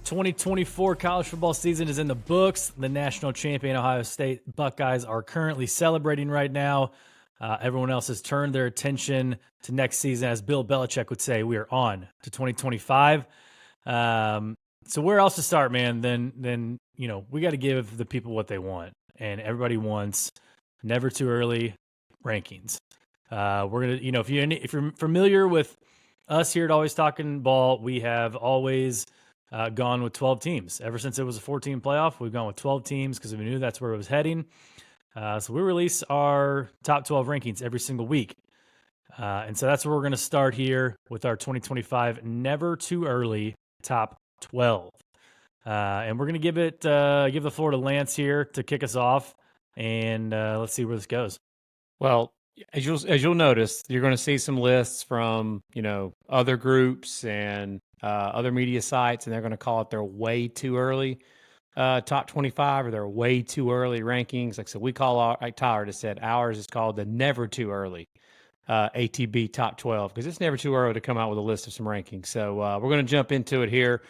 2024 college football season is in the books. The national champion Ohio State Buckeyes are currently celebrating right now. Everyone else has turned their attention to next season. As Bill Belichick would say, we are on to 2025. So where else to start, man, then we got to give the people what they want. And everybody wants never too early rankings. We're going to, if you're familiar with us here at Always Talking Ball, we have always gone with 12 teams. Ever since it was a 14 playoff, we've gone with 12 teams because we knew that's where it was heading. So we release our top 12 rankings every single week. And so that's where we're going to start here with our 2025 Never Too Early Top 12. And we're going to give the floor to Lance here to kick us off. And let's see where this goes. Well, as you'll notice, you're going to see some lists from, other groups and other media sites, and they're going to call it their way too early top 25 or their way too early rankings. Like I said, we call like Tyler just said, ours is called the never too early ATB top 12 because it's never too early to come out with a list of some rankings. So we're going to jump into it here.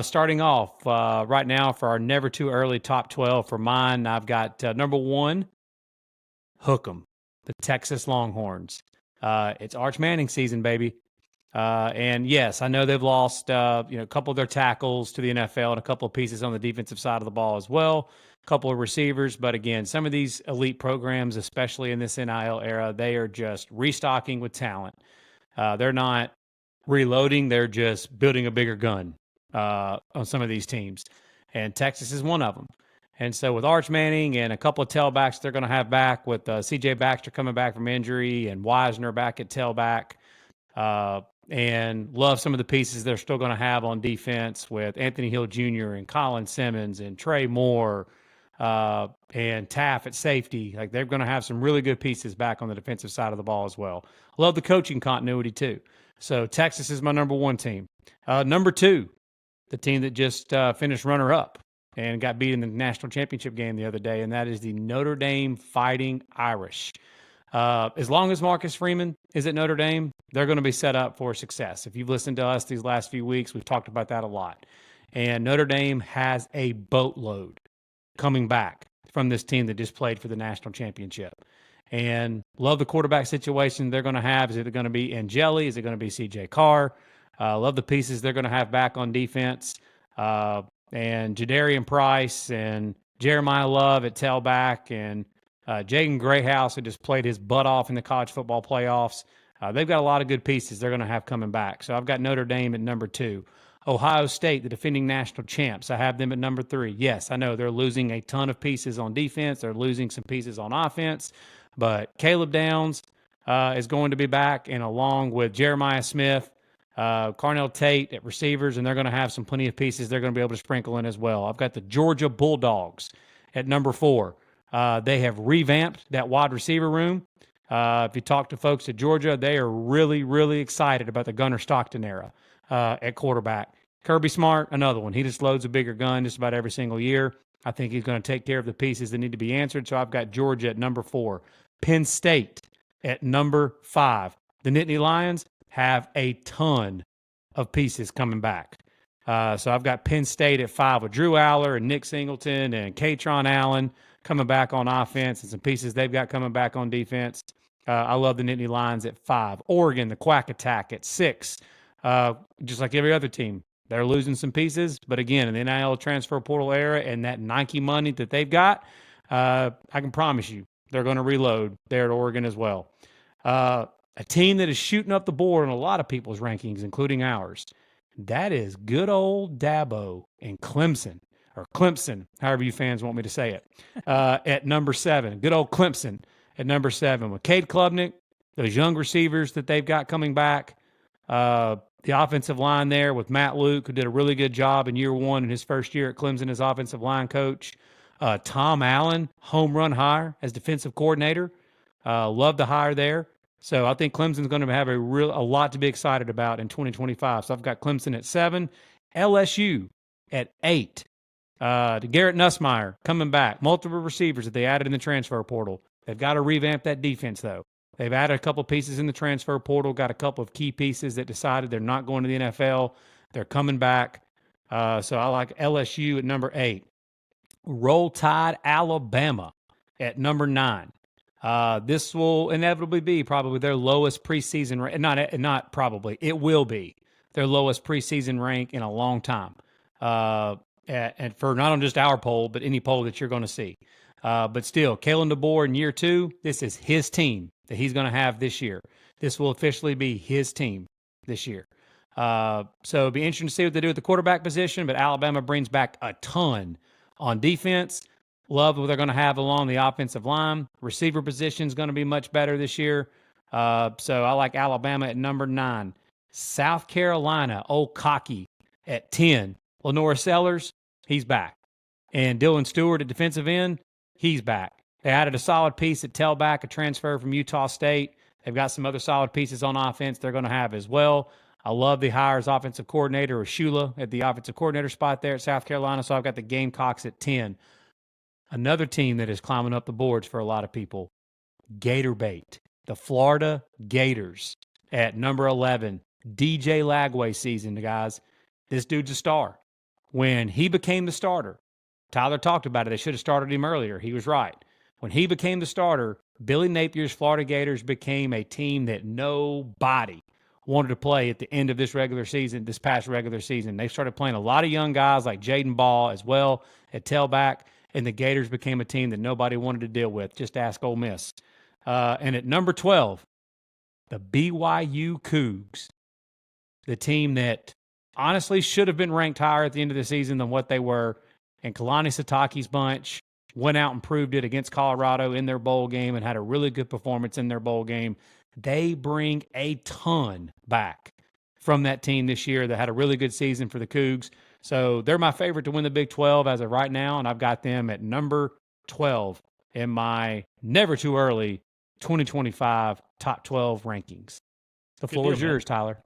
Starting off right now for our never too early top 12 for mine, I've got number 1, Hook 'em, the Texas Longhorns. It's Arch Manning season, baby. And yes, I know they've lost, a couple of their tackles to the NFL and a couple of pieces on the defensive side of the ball as well, a couple of receivers. But again, some of these elite programs, especially in this NIL era, they are just restocking with talent. They're not reloading. They're just building a bigger gun on some of these teams. And Texas is one of them. And so with Arch Manning and a couple of tailbacks they're going to have back with C.J. Baxter coming back from injury and Wisner back at tailback, and love some of the pieces they're still going to have on defense with Anthony Hill Jr. and Colin Simmons and Trey Moore and Taff at safety. Like they're going to have some really good pieces back on the defensive side of the ball as well. Love the coaching continuity too. So Texas is my number 1 team. Number 2, the team that just finished runner-up and got beat in the national championship game the other day, and that is the Notre Dame Fighting Irish. As long as Marcus Freeman is at Notre Dame, they're going to be set up for success. If you've listened to us these last few weeks, we've talked about that a lot. And Notre Dame has a boatload coming back from this team that just played for the national championship. And love the quarterback situation they're going to have. Is it going to be Angeli? Is it going to be C.J. Carr? Love the pieces they're going to have back on defense. And Jadarian Price and Jeremiah Love at tailback and Jaden Grayhouse, who just played his butt off in the college football playoffs. They've got a lot of good pieces they're going to have coming back. So I've got Notre Dame at number 2. Ohio State, the defending national champs, I have them at number 3. Yes, I know they're losing a ton of pieces on defense. They're losing some pieces on offense. But Caleb Downs is going to be back, and along with Jeremiah Smith, Carnell Tate at receivers, and they're going to have some plenty of pieces they're going to be able to sprinkle in as well. I've got the Georgia Bulldogs at number 4. They have revamped that wide receiver room. If you talk to folks at Georgia, they are really, really excited about the Gunnar Stockton era at quarterback. Kirby Smart, another one. He just loads a bigger gun just about every single year. I think he's going to take care of the pieces that need to be answered. So I've got Georgia at number 4. Penn State at number 5. The Nittany Lions have a ton of pieces coming back. So I've got Penn State at 5 with Drew Aller and Nick Singleton and Katron Allen coming back on offense and some pieces they've got coming back on defense. I love the Nittany Lions at 5. Oregon, the Quack Attack at 6. Just like every other team, they're losing some pieces. But again, in the NIL transfer portal era and that Nike money that they've got, I can promise you they're going to reload there at Oregon as well. A team that is shooting up the board in a lot of people's rankings, including ours, that is good old Dabo and Clemson, or Clemson, however you fans want me to say it, at number 7. Good old Clemson at number 7 with Cade Klubnik, those young receivers that they've got coming back, the offensive line there with Matt Luke, who did a really good job in year 1 in his first year at Clemson as offensive line coach. Tom Allen, home run hire as defensive coordinator. Love the hire there. So I think Clemson's going to have a lot to be excited about in 2025. So I've got Clemson at 7, LSU at 8. Garrett Nussmeier coming back, multiple receivers that they added in the transfer portal. They've got to revamp that defense, though. They've added a couple pieces in the transfer portal, got a couple of key pieces that decided they're not going to the NFL. They're coming back. So I like LSU at number 8. Roll Tide Alabama at number 9. This will inevitably be probably their lowest preseason rank. Not probably. It will be their lowest preseason rank in a long time. And for not on just our poll, but any poll that you're going to see. But still, Kalen DeBoer in year 2, this is his team that he's going to have this year. This will officially be his team this year. So it'll be interesting to see what they do at the quarterback position, but Alabama brings back a ton on defense. Love what they're going to have along the offensive line. Receiver position is going to be much better this year. So I like Alabama at number 9. South Carolina, old cocky, at 10. Lenore Sellers, he's back. And Dylan Stewart at defensive end, he's back. They added a solid piece at tailback, a transfer from Utah State. They've got some other solid pieces on offense they're going to have as well. I love the hire as offensive coordinator, or Shula at the offensive coordinator spot there at South Carolina. So I've got the Gamecocks at 10. Another team that is climbing up the boards for a lot of people, Gator Bait, the Florida Gators at number 11. DJ Lagway season, guys. This dude's a star. When he became the starter, Tyler talked about it. They should have started him earlier. He was right. When he became the starter, Billy Napier's Florida Gators became a team that nobody wanted to play at the end of this past regular season. They started playing a lot of young guys like Jaden Ball as well at tailback, and the Gators became a team that nobody wanted to deal with. Just ask Ole Miss. And at number 12, the BYU Cougs, the team that honestly should have been ranked higher at the end of the season than what they were. And Kalani Sitake's bunch went out and proved it against Colorado in their bowl game and had a really good performance in their bowl game. They bring a ton back from that team this year that had a really good season for the Cougs. So they're my favorite to win the Big 12 as of right now, and I've got them at number 12 in my never too early 2025 top 12 rankings. The floor is yours, Tyler.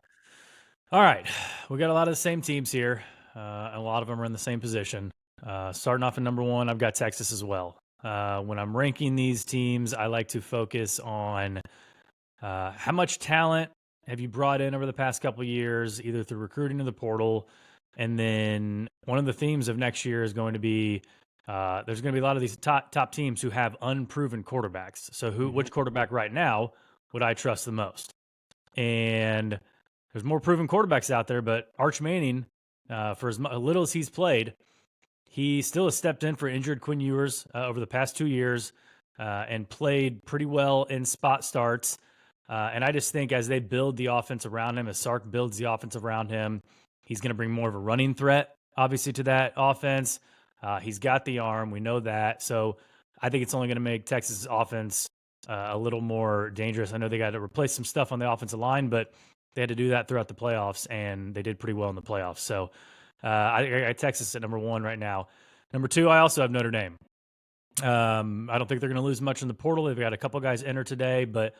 All right. We got a lot of the same teams here. A lot of them are in the same position. Starting off at number 1, I've got Texas as well. When I'm ranking these teams, I like to focus on how much talent have you brought in over the past couple of years, either through recruiting or the portal. And then one of the themes of next year is going to be there's going to be a lot of these top teams who have unproven quarterbacks. So which quarterback right now would I trust the most? And there's more proven quarterbacks out there, but Arch Manning, for as little as he's played, he still has stepped in for injured Quinn Ewers over the past 2 years and played pretty well in spot starts. And I just think as they build the offense around him, as Sark builds the offense around him, he's going to bring more of a running threat, obviously, to that offense. He's got the arm. We know that. So I think it's only going to make Texas' offense a little more dangerous. I know they got to replace some stuff on the offensive line, but they had to do that throughout the playoffs, and they did pretty well in the playoffs. So I got Texas at number 1 right now. Number 2, I also have Notre Dame. I don't think they're going to lose much in the portal. They've got a couple guys enter today, but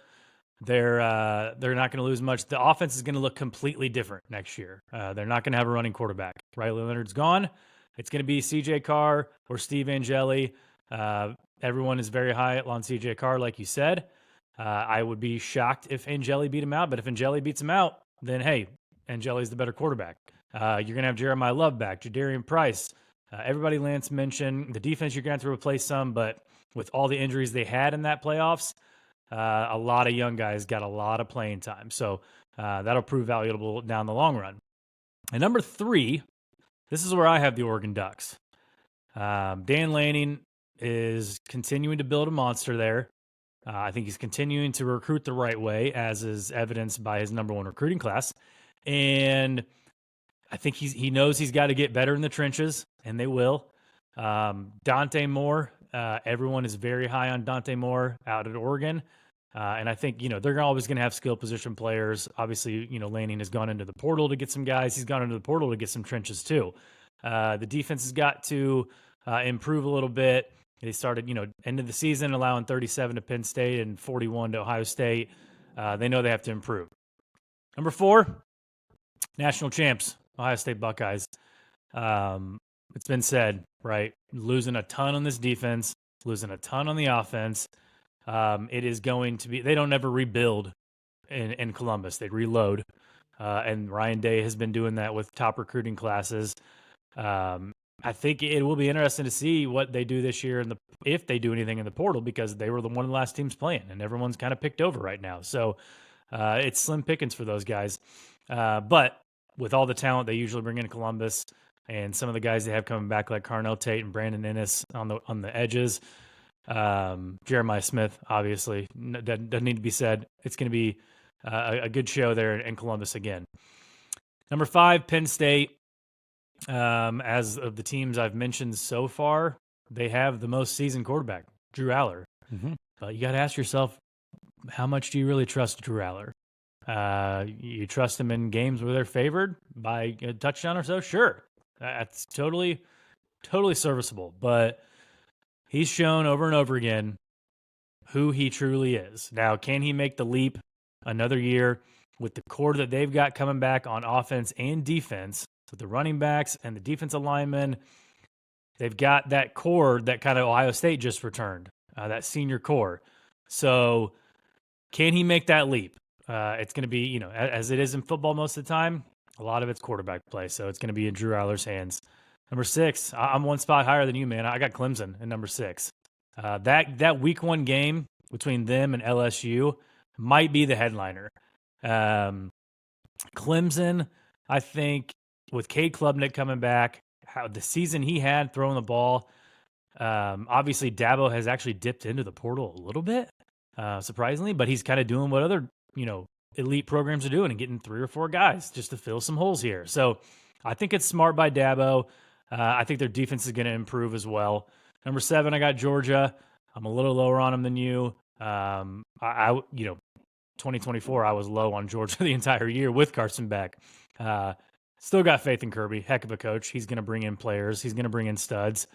they're not going to lose much. The offense is going to look completely different next year. They're not going to have a running quarterback. Riley Leonard's gone. It's going to be C.J. Carr or Steve Angeli. Everyone is very high on C.J. Carr, like you said. I would be shocked if Angeli beat him out, but if Angeli beats him out, then hey, Angeli's the better quarterback. You're going to have Jeremiah Love back, Jadarian Price. Everybody Lance mentioned, the defense you're going to have to replace some, but with all the injuries they had in that playoffs, a lot of young guys got a lot of playing time. So that'll prove valuable down the long run. And number 3, this is where I have the Oregon Ducks. Dan Lanning is continuing to build a monster there. I think he's continuing to recruit the right way, as is evidenced by his number 1 recruiting class. And I think he knows he's got to get better in the trenches, and they will. Dante Moore, everyone is very high on Dante Moore out at Oregon. And I think, they're always going to have skill position players. Obviously, Lanning has gone into the portal to get some guys. He's gone into the portal to get some trenches too. The defense has got to improve a little bit. They started, end of the season allowing 37 to Penn State and 41 to Ohio State. They know they have to improve. Number 4, national champs, Ohio State Buckeyes. It's been said, right? Losing a ton on this defense, losing a ton on the offense. It is going to be, they don't ever rebuild in Columbus. They reload. And Ryan Day has been doing that with top recruiting classes. I think it will be interesting to see what they do this year if they do anything in the portal, because they were one of the last teams playing and everyone's kind of picked over right now. So it's slim pickings for those guys. But with all the talent they usually bring in Columbus and some of the guys they have coming back like Carnell Tate and Brandon Ennis on the edges, Jeremiah Smith, obviously, doesn't need to be said. It's going to be a good show there in Columbus again. Number 5, Penn State. As of the teams I've mentioned so far, they have the most seasoned quarterback, Drew Aller. Mm-hmm. But you got to ask yourself, how much do you really trust Drew Aller? You trust him in games where they're favored by a touchdown or so? Sure. That's totally serviceable. But he's shown over and over again who he truly is. Now, can he make the leap another year with the core that they've got coming back on offense and defense, with the running backs and the defensive linemen? They've got that core that kind of Ohio State just returned, that senior core. So can he make that leap? It's going to be, as it is in football most of the time, a lot of it's quarterback play. So it's going to be in Drew Aller's hands. Number 6, I'm one spot higher than you, man. I got Clemson in number 6. That week 1 game between them and LSU might be the headliner. Clemson, I think, with Cade Klubnik coming back, how the season he had throwing the ball, obviously Dabo has actually dipped into the portal a little bit, surprisingly, but he's kind of doing what other, elite programs are doing and getting 3 or 4 guys just to fill some holes here. So I think it's smart by Dabo. I think their defense is going to improve as well. Number 7, I got Georgia. I'm a little lower on them than you. 2024, I was low on Georgia the entire year with Carson Beck. Still got faith in Kirby. Heck of a coach. He's going to bring in players. He's going to bring in studs.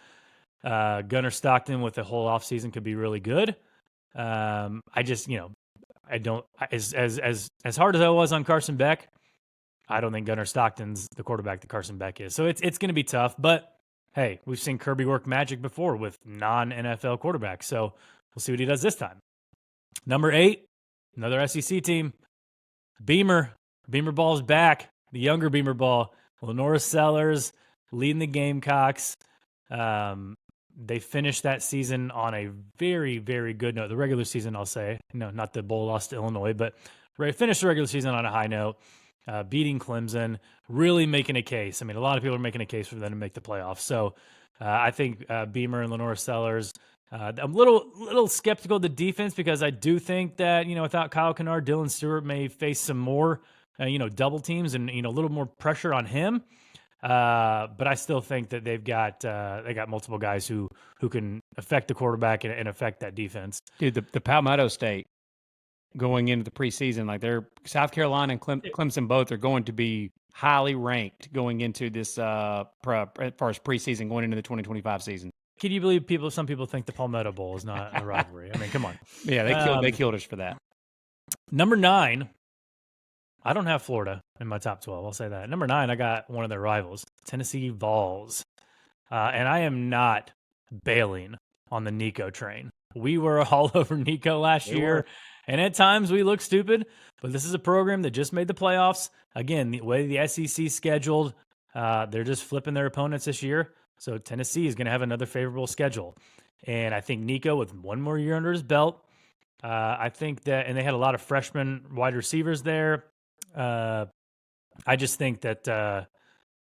Gunnar Stockton with the whole offseason could be really good. I just, I don't, as hard as I was on Carson Beck, I don't think Gunnar Stockton's the quarterback that Carson Beck is. So it's going to be tough. But hey, we've seen Kirby work magic before with non-NFL quarterbacks. So we'll see what he does this time. Number 8, another SEC team. Beamer Ball's back. The younger Beamer Ball. Lenora Sellers leading the Gamecocks. They finished that season on a very, very good note. The regular season, I'll say. No, not the bowl loss to Illinois, but finished the regular season on a high note, beating Clemson, really making a case. I mean, a lot of people are making a case for them to make the playoffs. So I think Beamer and Lenora Sellers, I'm a little skeptical of the defense because I do think that, without Kyle Kennard, Dylan Stewart may face some more, double teams and, a little more pressure on him. But I still think that they got multiple guys who can affect the quarterback and affect that defense. Dude, the Palmetto State going into the preseason, like they're South Carolina and Clemson both are going to be highly ranked going into this as far as preseason going into the 2025 season. Can you believe some people think the Palmetto Bowl is not a rivalry? I mean, come on. Yeah, they killed us for that. Number 9, I don't have Florida in my top 12. I'll say that. Number 9, I got one of their rivals, Tennessee Vols. And I am not bailing on the Nico train. We were all over Nico last year, and at times we look stupid, but this is a program that just made the playoffs. Again, the way the SEC scheduled, they're just flipping their opponents this year. So Tennessee is going to have another favorable schedule. And I think Nico, with one more year under his belt, I think that, and they had a lot of freshman wide receivers there. I just think that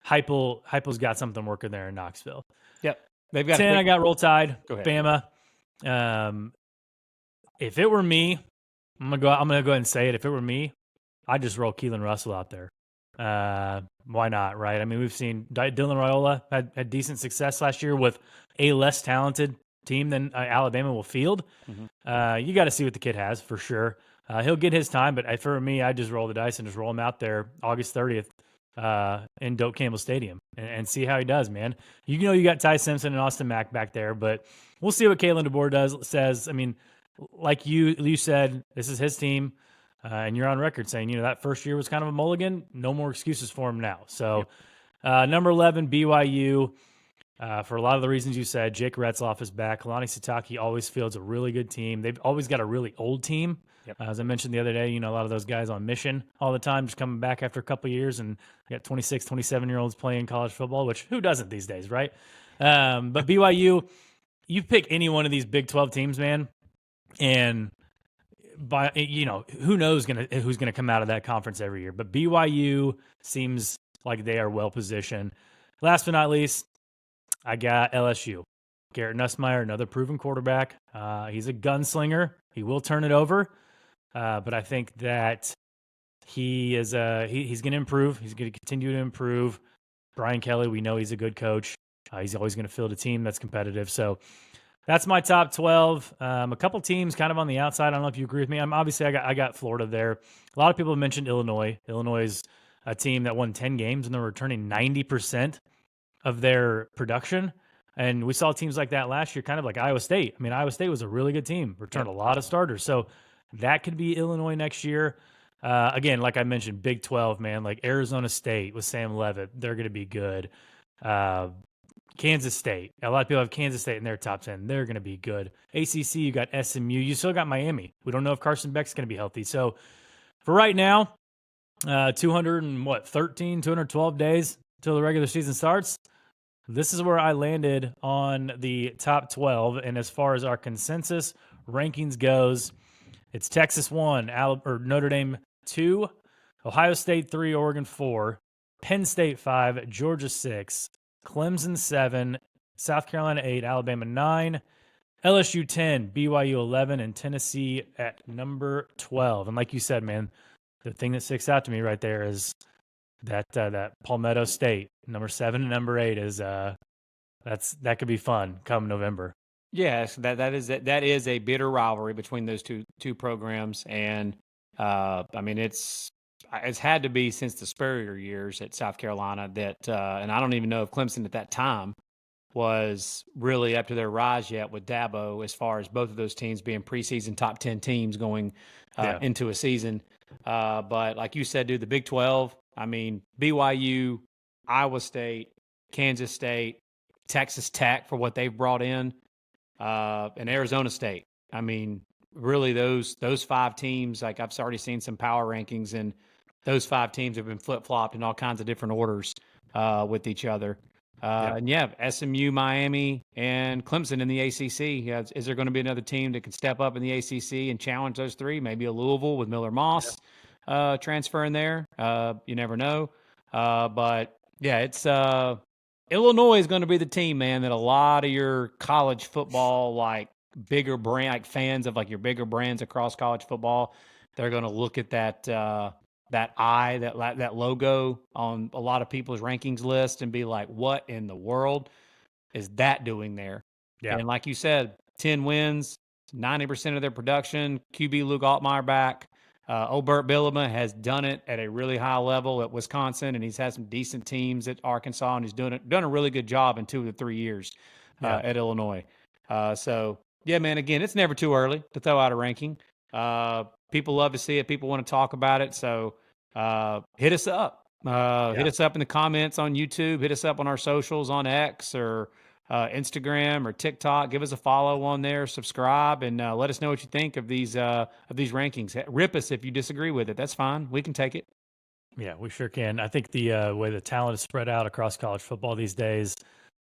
Heupel's got something working there in Knoxville. Yep. They've got 10, I got Roll Tide. Go ahead. Bama. If it were me, I'm gonna go ahead and say it. If it were me, I'd just roll Keelan Russell out there. Why not, right? I mean, we've seen Dylan Raiola had decent success last year with a less talented team than Alabama will field. Mm-hmm. You got to see what the kid has for sure. He'll get his time, but if it were me, I'd just roll the dice and just roll him out there August 30th in Doak Campbell Stadium and see how he does, man. You got Ty Simpson and Austin Mack back there, but we'll see what Kalen DeBoer says. I mean, like you said, this is his team. And you're on record saying, that first year was kind of a mulligan. No more excuses for him now. So number 11, BYU. For a lot of the reasons you said, Jake Retzloff is back. Kalani Sitake always fields a really good team. They've always got a really old team. Yep. As I mentioned the other day, a lot of those guys on mission all the time, just coming back after a couple of years, and you got 26, 27-year-olds playing college football, which who doesn't these days, right? But BYU, you pick any one of these Big 12 teams, man, and who knows who's gonna come out of that conference every year. But BYU seems like they are well positioned. Last but not least, I got LSU. Garrett Nussmeier, another proven quarterback. He's a gunslinger. He will turn it over, but I think that he is he's going to improve. He's going to continue to improve. Brian Kelly, we know he's a good coach. He's always going to field a team that's competitive. So that's my top 12. A couple teams kind of on the outside. I don't know if you agree with me. I got Florida there. A lot of people have mentioned Illinois. Illinois is a team that won 10 games and they're returning 90% of their production. And we saw teams like that last year, kind of like Iowa State. I mean, Iowa State was a really good team, returned a lot of starters. So that could be Illinois next year. Again, like I mentioned, Big 12, man, like Arizona State with Sam Leavitt, they're going to be good. Kansas State, a lot of people have Kansas State in their top 10. They're going to be good. ACC, you got SMU. You still got Miami. We don't know if Carson Beck's going to be healthy. So for right now, 212 days till the regular season starts. This is where I landed on the top 12. And as far as our consensus rankings goes, it's Texas 1, Notre Dame 2, Ohio State 3, Oregon 4, Penn State 5, Georgia 6, Clemson 7, South Carolina 8, Alabama 9, LSU 10, BYU 11, and Tennessee at number 12. And like you said, man, the thing that sticks out to me right there is that Palmetto State, number 7 and number 8 is that could be fun come November. Yes, that is a bitter rivalry between those two programs, and I mean it's had to be since the Spurrier years at South Carolina that, and I don't even know if Clemson at that time was really up to their rise yet with Dabo, as far as both of those teams being preseason top 10 teams going into a season. But like you said, dude, the Big 12. I mean, BYU, Iowa State, Kansas State, Texas Tech for what they've brought in, and Arizona State. I mean, really those 5 teams, like I've already seen some power rankings, and those 5 teams have been flip-flopped in all kinds of different orders with each other. And SMU, Miami, and Clemson in the ACC. Is there going to be another team that can step up in the ACC and challenge those 3? Maybe a Louisville with Miller Moss. Transfer in there. You never know. But yeah, it's Illinois is going to be the team, man, that a lot of your college football, like bigger brand, like fans of like your bigger brands across college football, they're going to look at that that logo on a lot of people's rankings list and be like, what in the world is that doing there? Yeah. And like you said, 10 wins, 90% of their production, QB Luke Altmaier back. Bert Bielema has done it at a really high level at Wisconsin, and he's had some decent teams at Arkansas, and he's done a really good job in 2 to 3 years at Illinois. So, yeah, man, again, it's never too early to throw out a ranking. People love to see it. People want to talk about it. So hit us up. Hit us up in the comments on YouTube. Hit us up on our socials on X or Instagram or TikTok. Give us a follow on there. Subscribe, and let us know what you think of these rankings. Rip us if you disagree with it. That's fine. We can take it. Yeah, we sure can. I think the way the talent is spread out across college football these days,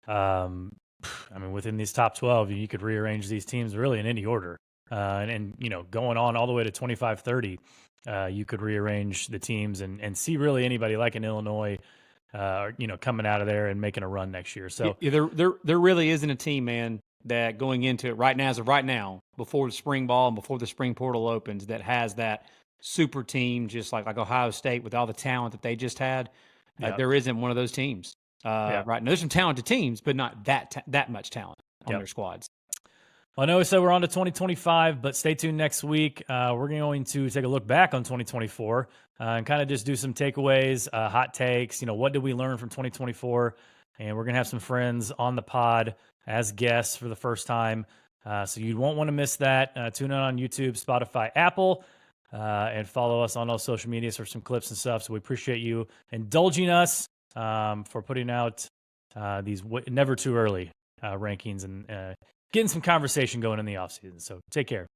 I mean, within these top 12, you could rearrange these teams really in any order. And going on all the way to 25-30, you could rearrange the teams and see really anybody like an Illinois, coming out of there and making a run next year. So there really isn't a team, man, that going into it right now, as of right now, before the spring ball and before the spring portal opens, that has that super team, just like Ohio State with all the talent that they just had. There isn't one of those teams right now. There's some talented teams, but not that much talent on their squads. Well, I know we said we're on to 2025, but stay tuned next week. We're going to take a look back on 2024 and kind of just do some takeaways, hot takes. What did we learn from 2024? And we're going to have some friends on the pod as guests for the first time. So you won't want to miss that. Tune in on YouTube, Spotify, Apple, and follow us on all social medias for some clips and stuff. So we appreciate you indulging us for putting out these never too early rankings and getting some conversation going in the offseason. So take care.